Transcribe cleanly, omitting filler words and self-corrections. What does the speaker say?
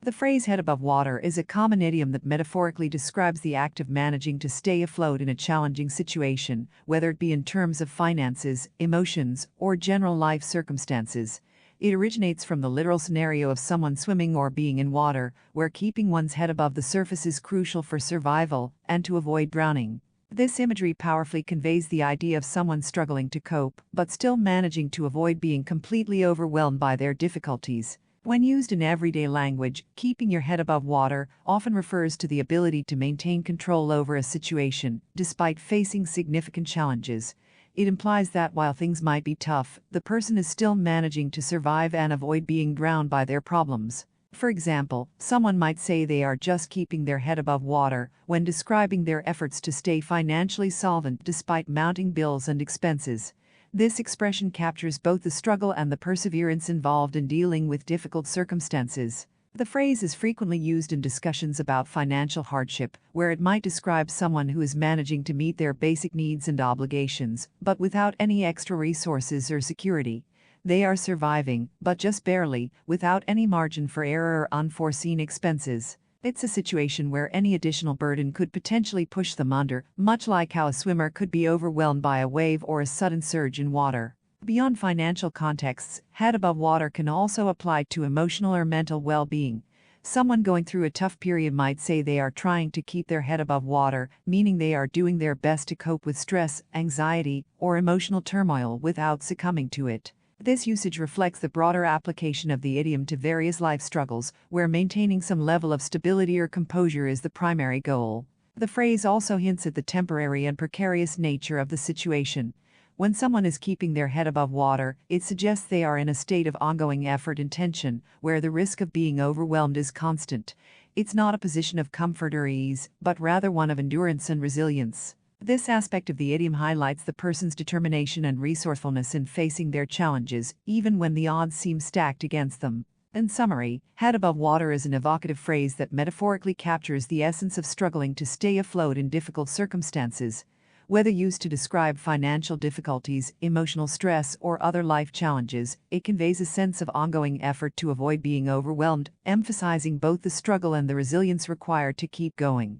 The phrase head above water is a common idiom that metaphorically describes the act of managing to stay afloat in a challenging situation, whether it be in terms of finances, emotions, or general life circumstances. It originates from the literal scenario of someone swimming or being in water, where keeping one's head above the surface is crucial for survival and to avoid drowning. This imagery powerfully conveys the idea of someone struggling to cope, but still managing to avoid being completely overwhelmed by their difficulties. When used in everyday language, keeping your head above water often refers to the ability to maintain control over a situation, despite facing significant challenges. It implies that while things might be tough, the person is still managing to survive and avoid being drowned by their problems. For example, someone might say they are just keeping their head above water when describing their efforts to stay financially solvent despite mounting bills and expenses. This expression captures both the struggle and the perseverance involved in dealing with difficult circumstances. The phrase is frequently used in discussions about financial hardship, where it might describe someone who is managing to meet their basic needs and obligations, but without any extra resources or security. They are surviving, but just barely, without any margin for error or unforeseen expenses. It's a situation where any additional burden could potentially push them under, much like how a swimmer could be overwhelmed by a wave or a sudden surge in water. Beyond financial contexts, head above water can also apply to emotional or mental well-being. Someone going through a tough period might say they are trying to keep their head above water, meaning they are doing their best to cope with stress, anxiety, or emotional turmoil without succumbing to it. This usage reflects the broader application of the idiom to various life struggles, where maintaining some level of stability or composure is the primary goal. The phrase also hints at the temporary and precarious nature of the situation. When someone is keeping their head above water, it suggests they are in a state of ongoing effort and tension, where the risk of being overwhelmed is constant. It's not a position of comfort or ease, but rather one of endurance and resilience. This aspect of the idiom highlights the person's determination and resourcefulness in facing their challenges, even when the odds seem stacked against them. In summary, head above water is an evocative phrase that metaphorically captures the essence of struggling to stay afloat in difficult circumstances. Whether used to describe financial difficulties, emotional stress, or other life challenges, it conveys a sense of ongoing effort to avoid being overwhelmed, emphasizing both the struggle and the resilience required to keep going.